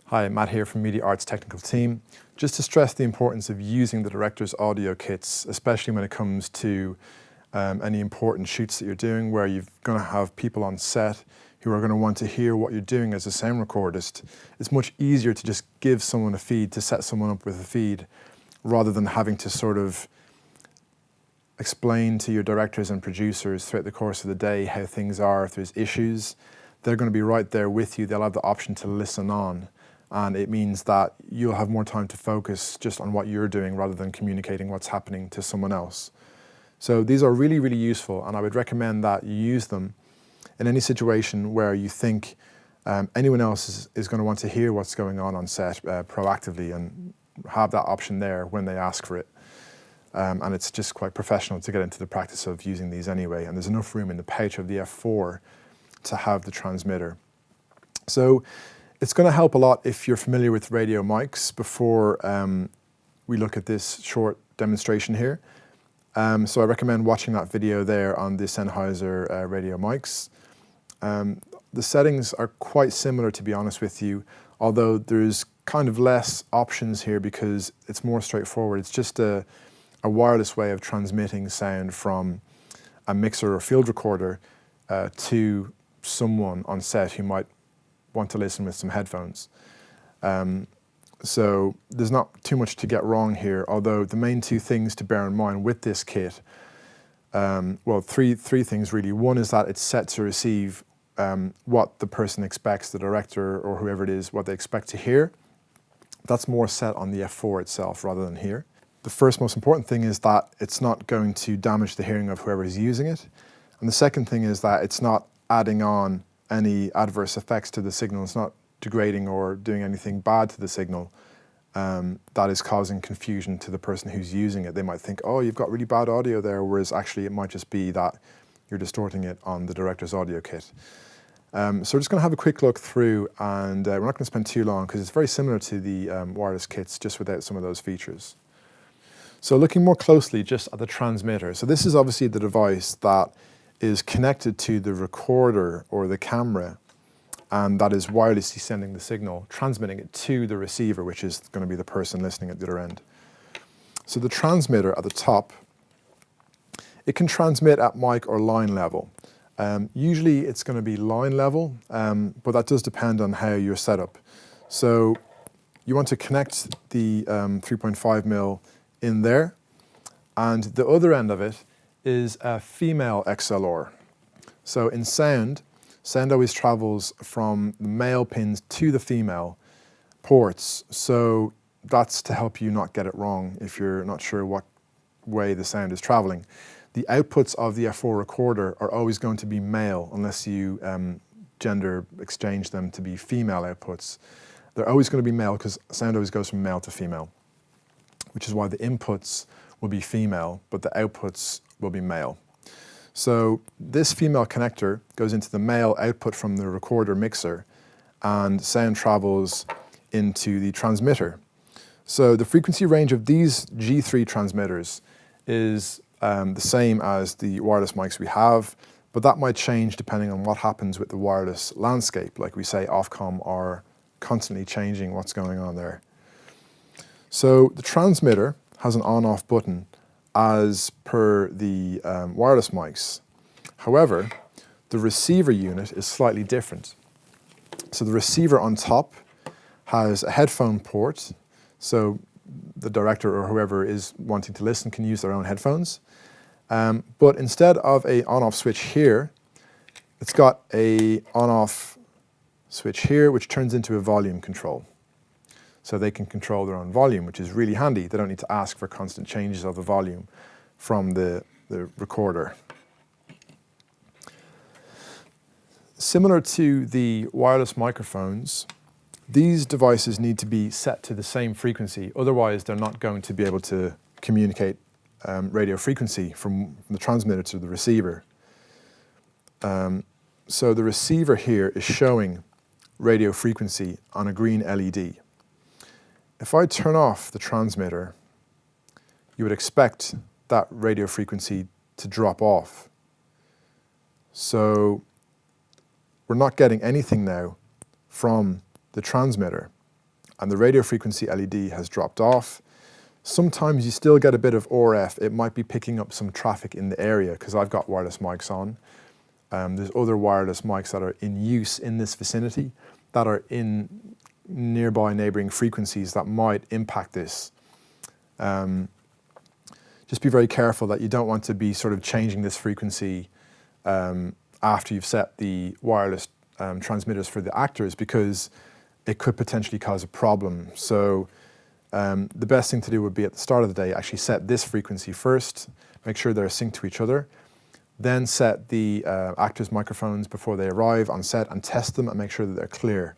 Hi, Matt here from Media Arts Technical Team. Just to stress the importance of using the director's audio kits, especially when it comes to any important shoots that you're doing where you're going to have people on set who are going to want to hear what you're doing as a sound recordist. It's much easier to just give someone a feed, to set someone up with a feed, rather than having to sort of explain to your directors and producers throughout the course of the day how things are. If there's issues, they're going to be right there with you. They'll have the option to listen on. And it means that you'll have more time to focus just on what you're doing rather than communicating what's happening to someone else. So these are really, really useful, and I would recommend that you use them in any situation where you think anyone else is going to want to hear what's going on set proactively, and have that option there when they ask for it. And it's just quite professional to get into the practice of using these anyway, and there's enough room in the pouch of the F4 to have the transmitter. So it's going to help a lot if you're familiar with radio mics before we look at this short demonstration here. So I recommend watching that video there on the Sennheiser radio mics. The settings are quite similar, to be honest with you, although there's kind of less options here because it's more straightforward. It's just a wireless way of transmitting sound from a mixer or field recorder to someone on set who might want to listen with some headphones. So there's not too much to get wrong here, although the main two things to bear in mind with this kit, well, three things really. One is that it's set to receive what the person expects, the director or whoever it is, what they expect to hear. That's more set on the F4 itself rather than here. The first most important thing is that it's not going to damage the hearing of whoever is using it. And the second thing is that it's not adding on any adverse effects to the signal. It's not degrading or doing anything bad to the signal that is causing confusion to the person who's using it. They might think, oh, you've got really bad audio there, whereas actually it might just be that you're distorting it on the director's audio kit. So we're just going to have a quick look through, and we're not going to spend too long because it's very similar to the wireless kits, just without some of those features. So looking more closely just at the transmitter. So this is obviously the device that is connected to the recorder or the camera, and that is wirelessly sending the signal, transmitting it to the receiver, which is going to be the person listening at the other end. So the transmitter at the top, it can transmit at mic or line level. Usually it's going to be line level, but that does depend on how you're set up. So you want to connect the 3.5mm in there, and the other end of it is a female XLR. So in sound always travels from the male pins to the female ports. So that's to help you not get it wrong if you're not sure what way the sound is traveling. The outputs of the F4 recorder are always going to be male unless you gender exchange them to be female outputs. They're always going to be male because sound always goes from male to female, which is why the inputs will be female, but the outputs will be male. So this female connector goes into the male output from the recorder mixer, and sound travels into the transmitter. So the frequency range of these G3 transmitters is the same as the wireless mics we have, but that might change depending on what happens with the wireless landscape. Like we say, Ofcom are constantly changing what's going on there. So the transmitter has an on-off button as per the wireless mics. However, the receiver unit is slightly different. So the receiver on top has a headphone port, so the director or whoever is wanting to listen can use their own headphones. But instead of a on-off switch here, it's got a on-off switch here, which turns into a volume control. So they can control their own volume, which is really handy. They don't need to ask for constant changes of the volume from the recorder. Similar to the wireless microphones, these devices need to be set to the same frequency. Otherwise, they're not going to be able to communicate radio frequency from the transmitter to the receiver. So the receiver here is showing radio frequency on a green LED. If I turn off the transmitter, you would expect that radio frequency to drop off. So we're not getting anything now from the transmitter. and the radio frequency LED has dropped off. Sometimes you still get a bit of RF. It might be picking up some traffic in the area because I've got wireless mics on. There's other wireless mics that are in use in this vicinity that are in nearby neighboring frequencies that might impact this. Just be very careful that you don't want to be sort of changing this frequency after you've set the wireless transmitters for the actors, because it could potentially cause a problem. So the best thing to do would be at the start of the day, actually set this frequency first, make sure they're synced to each other, then set the actors' microphones before they arrive on set and test them and make sure that they're clear.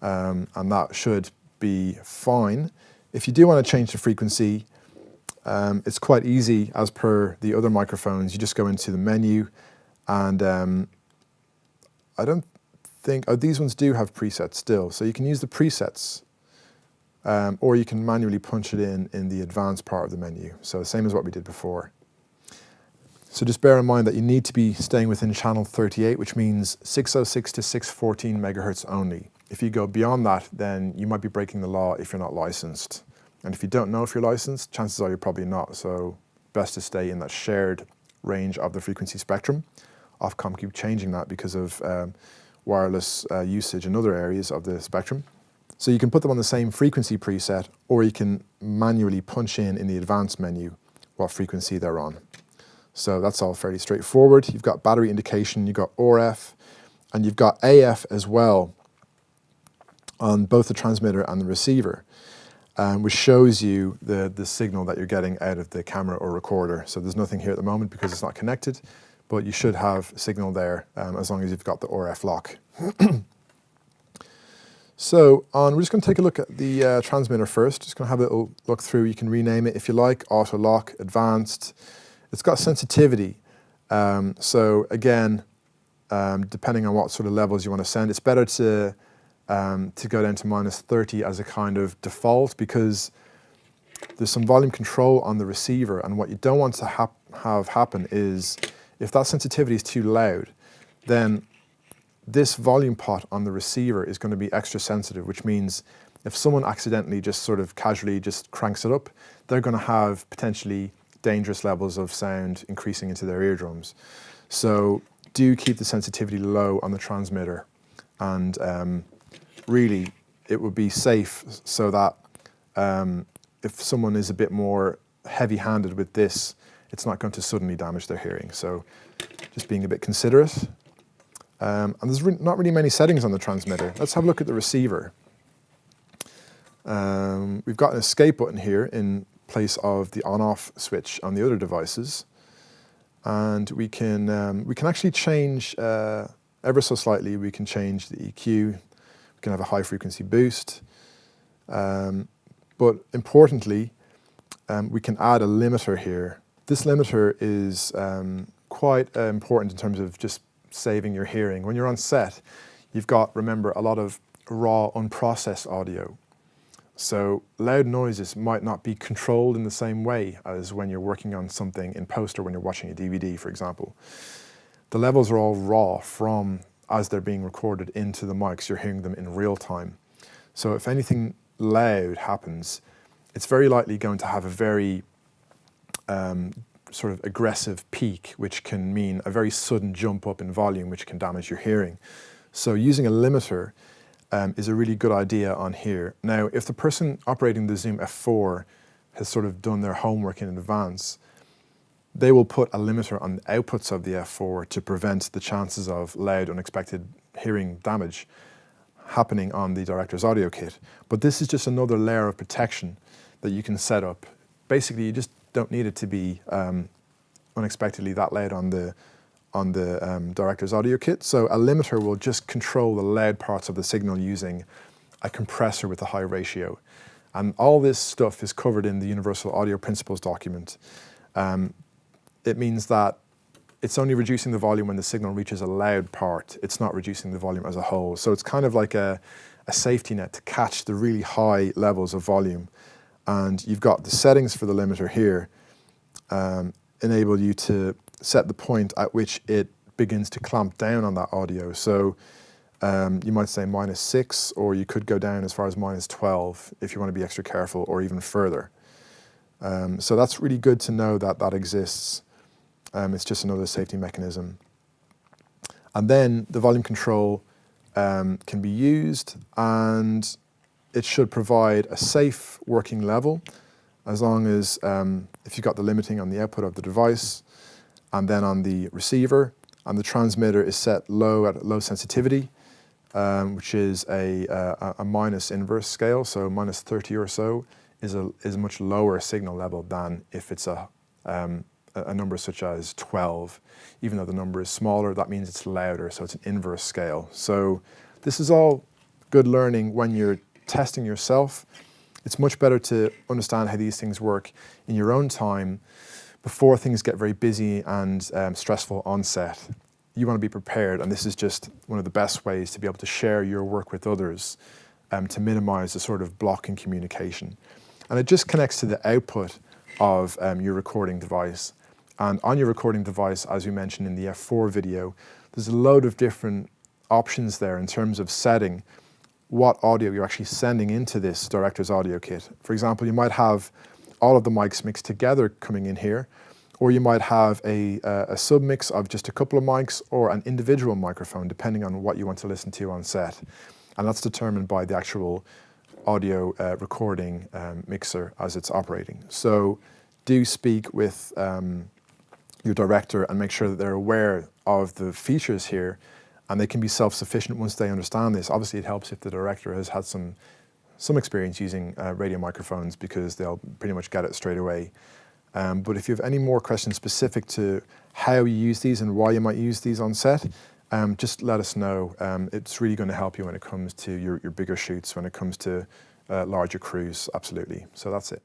And that should be fine. If you do want to change the frequency, it's quite easy as per the other microphones. You just go into the menu and I don't think, these ones do have presets still. So you can use the presets or you can manually punch it in the advanced part of the menu. So same as what we did before. So just bear in mind that you need to be staying within channel 38, which means 606 to 614 megahertz only. If you go beyond that, then you might be breaking the law if you're not licensed. And if you don't know if you're licensed, chances are you're probably not. So best to stay in that shared range of the frequency spectrum. Ofcom keep changing that because of wireless usage in other areas of the spectrum. So you can put them on the same frequency preset, or you can manually punch in the advanced menu what frequency they're on. So that's all fairly straightforward. You've got battery indication, you've got RF, and you've got AF as well on both the transmitter and the receiver, which shows you the signal that you're getting out of the camera or recorder. So there's nothing here at the moment because it's not connected, but you should have signal there as long as you've got the RF lock. So we're just going to take a look at the transmitter first. Just going to have a little look through. You can rename it if you like, auto lock, advanced. It's got sensitivity. So again, depending on what sort of levels you want to send, it's better to go down to -30 as a kind of default, because there's some volume control on the receiver, and what you don't want to have happen is if that sensitivity is too loud, then this volume pot on the receiver is going to be extra sensitive, which means if someone accidentally just sort of casually just cranks it up, they're going to have potentially dangerous levels of sound increasing into their eardrums. So do keep the sensitivity low on the transmitter, and really it would be safe so that if someone is a bit more heavy-handed with this, it's not going to suddenly damage their hearing. So just being a bit considerate. And there's not really many settings on the transmitter. Let's have a look at the receiver. We've got an escape button here in place of the on-off switch on the other devices, and we can actually change ever so slightly. We can change the EQ. We can have a high frequency boost, but importantly, we can add a limiter here. This limiter is quite important in terms of just saving your hearing. When you're on set, you've got, remember, a lot of raw, unprocessed audio. So loud noises might not be controlled in the same way as when you're working on something in post or when you're watching a DVD, for example. The levels are all raw from as they're being recorded into the mics. You're hearing them in real time. So if anything loud happens, it's very likely going to have a very sort of aggressive peak, which can mean a very sudden jump up in volume, which can damage your hearing. So using a limiter is a really good idea on here. Now, if the person operating the Zoom F4 has sort of done their homework in advance, they will put a limiter on the outputs of the F4 to prevent the chances of loud, unexpected hearing damage happening on the director's audio kit. But this is just another layer of protection that you can set up. Basically, you just don't need it to be unexpectedly that loud on the director's audio kit. So a limiter will just control the loud parts of the signal using a compressor with a high ratio. And all this stuff is covered in the Universal Audio Principles document. It means that it's only reducing the volume when the signal reaches a loud part. It's not reducing the volume as a whole. So it's kind of like a safety net to catch the really high levels of volume. And you've got the settings for the limiter here enable you to set the point at which it begins to clamp down on that audio. So You might say -6, or you could go down as far as -12 if you want to be extra careful, or even further. So that's really good to know that that exists. It's just another safety mechanism. And then the volume control can be used, and it should provide a safe working level, as long as if you've got the limiting on the output of the device, and then on the receiver, and the transmitter is set low at low sensitivity, which is a minus inverse scale, so -30 or so is a much lower signal level than if it's a number such as 12. Even though the number is smaller, that means it's louder, so it's an inverse scale. So this is all good learning when you're testing yourself. It's much better to understand how these things work in your own time before things get very busy and stressful on set. You want to be prepared, and this is just one of the best ways to be able to share your work with others, to minimize the sort of block in communication. And it just connects to the output of your recording device. And on your recording device, as we mentioned in the F4 video, there's a load of different options there in terms of setting what audio you're actually sending into this director's audio kit. For example, you might have all of the mics mixed together coming in here, or you might have a submix of just a couple of mics or an individual microphone, depending on what you want to listen to on set. And that's determined by the actual audio recording mixer as it's operating. So do speak with your director and make sure that they're aware of the features here, and they can be self-sufficient once they understand this. Obviously, it helps if the director has had some experience using radio microphones, because they'll pretty much get it straight away. But if you have any more questions specific to how you use these and why you might use these on set, just let us know. It's really going to help you when it comes to your bigger shoots, when it comes to larger crews, absolutely. So that's it.